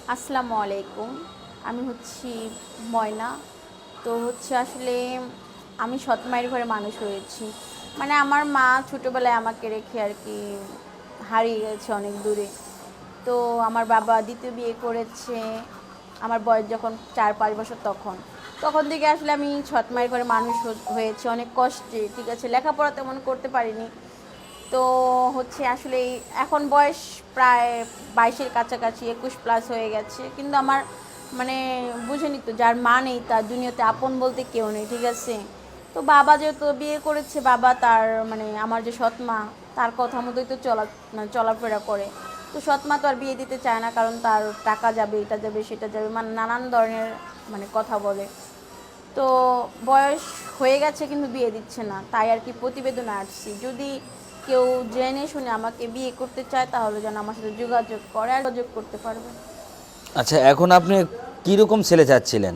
আসসালামু আলাইকুম। আমি হচ্ছি ময়না। তো হচ্ছে আসলে আমি সৎ মায়ের ঘরে মানুষ হয়েছি। মানে আমার মা ছোটোবেলায় আমাকে রেখে আর কি হারিয়ে গেছে অনেক দূরে। তো আমার বাবা দ্বিতীয় বিয়ে করেছে আমার বয়স যখন 4-5 বছর তখন। তখন থেকে আসলে আমি সৎ মায়ের ঘরে মানুষ হয়েছি অনেক কষ্টে, ঠিক আছে? লেখাপড়া তেমন করতে পারিনি। তো হচ্ছে আসলে এখন বয়স প্রায় 22-এর কাছাকাছি, 21+ হয়ে গেছে, কিন্তু আমার মানে বুঝেনি তো, যার মা নেই তার দুনিয়াতে আপন বলতে কেউ নেই, ঠিক আছে? তো বাবা যেহেতু বিয়ে করেছে, বাবা তার মানে আমার যে সৎ মা তার কথা মতোই তো চলাফেরা করে। তো সৎ মা তো আর বিয়ে দিতে চায় না, কারণ তার টাকা যাবে, এটা যাবে, সেটা যাবে, মানে নানান ধরনের মানে কথা বলে। তো বয়স হয়ে গেছে কিন্তু বিয়ে দিচ্ছে না, তাই আর কি প্রতিবেদনে আসছি। যদি কেউ জেনে শুনে আমাকে বিয়ে করতে চায় তাহলে যেন আমার সাথে যোগাযোগ করে, আর যোগাযোগ করতে পারবে। আচ্ছা, এখন আপনি কীরকম ছেলে চাচ্ছিলেন?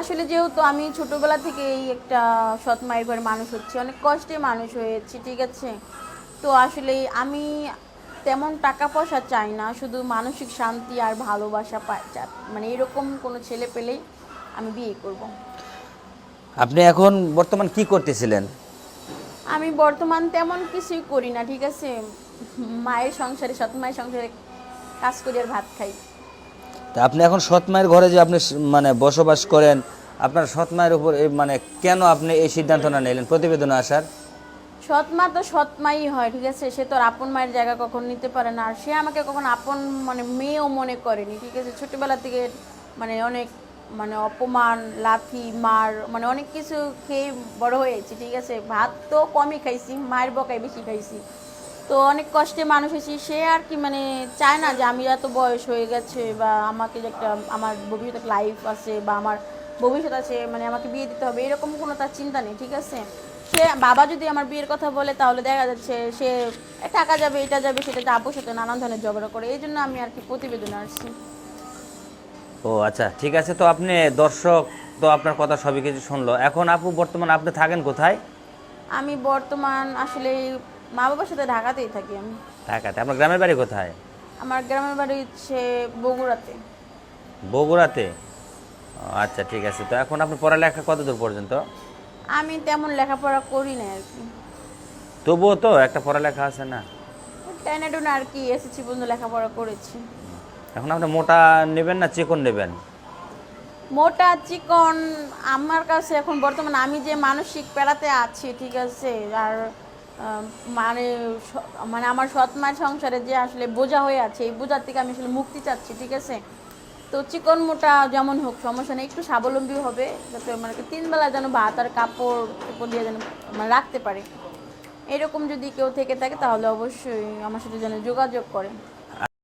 আসলে যেহেতু আমি ছোটোবেলা থেকেই একটা সৎ মায়ের ঘরে মানুষ হচ্ছি, অনেক কষ্টে মানুষ হয়েছি, ঠিক আছে? তো আসলে আমি তেমন টাকা পয়সা চাই না, শুধু মানসিক শান্তি আর ভালোবাসা মানে এরকম কোনো ছেলে পেলেই আমি বিয়ে করব। আপনি এখন বর্তমান কি করতেছিলেন? আমি বর্তমান তেমন কিছুই করি না, ঠিক আছে? মায়ের সংসারে, সৎ মায়ের সংসারে কাজ করি আর ভাত খাই। তা আপনি এখন সৎ মায়ের ঘরে যে আপনি মানে বসবাস করেন, আপনার সৎ মায়ের উপর মানে কেন আপনি এই সিদ্ধান্তটা নিলেন প্রতিবেদনে আসার? সৎ মা তো সৎ মাই হয়, ঠিক আছে? সে তো আর আপন মায়ের জায়গা কখনো নিতে পারে না, আর সে আমাকে কখনো আপন মানে মেয়েও মনে করেনি, ঠিক আছে? ছোটোবেলা থেকে মানে অনেক মানে অপমান, লাথি, মার, মানে অনেক কিছু খেয়ে বড় হয়েছি, ঠিক আছে? ভাত তো কমই খাইছি, মায়ের বকাই বেশি খাইছি। তো অনেক কষ্টে মানুষ হয়েছি, সে আর কি মানে চায় না যে আমি এত বয়স হয়ে গেছে বা আমাকে যে একটা আমার ভবিষ্যৎ লাইফ আছে বা আমার ভবিষ্যৎ আছে, মানে আমাকে বিয়ে দিতে হবে, এরকম কোনো তার চিন্তা নেই, ঠিক আছে? সে বাবা যদি আমার বিয়ের কথা বলে তাহলে দেখা যাচ্ছে সে টাকা যাবে, এটা যাবে, সেটা যাবে, আব্বুর সাথে নানান ধরনের ঝগড়া করে। এই জন্য আমি আর কি প্রতিবেদনে আসছি। ও আচ্ছা, ঠিক আছে। তো আপনি দর্শক তো আপনার কথা সবই কিছু শুনলো। এখন আপু বর্তমান আপনি থাকেন কোথায়? আমি বর্তমান আসলে মা বাবার সাথে ঢাকাতেই থাকি আমি। ঢাকাতে। আপনার গ্রামের বাড়ি কোথায়? আমার গ্রামের বাড়ি হচ্ছে বগুড়াতে। বগুড়াতে? ও আচ্ছা, ঠিক আছে। তো এখন আপনি পড়ালেখা কতদূর পর্যন্ত? আমি তেমন লেখাপড়া করি না আর কি। তবুও তো একটা পড়ালেখা আছে না? টেনে টুনে আর কি এসএসসি পর্যন্ত লেখাপড়া করেছি। এখন আপনি মোটা নেবেন না চিকন নেবেন? মোটা চিকন আমার কাছে এখন বর্তমানে আমি যে মানসিক পেড়াতে আছি, ঠিক আছে? আর মানে মানে আমার সৎ মায়ের সংসারে যে আসলে বোঝা হয়ে আছে, এই বোঝার থেকে আমি আসলে মুক্তি চাচ্ছি, ঠিক আছে? তো চিকন মোটা যেমন হোক সমস্যা নেই, একটু স্বাবলম্বী হবে, যাতে মানে 3 বেলা যেন ভাত আর কাপড় চোপড় দিয়ে যেন মানে রাখতে পারে। এরকম যদি কেউ থেকে থাকে তাহলে অবশ্যই আমার সাথে যেন যোগাযোগ করে।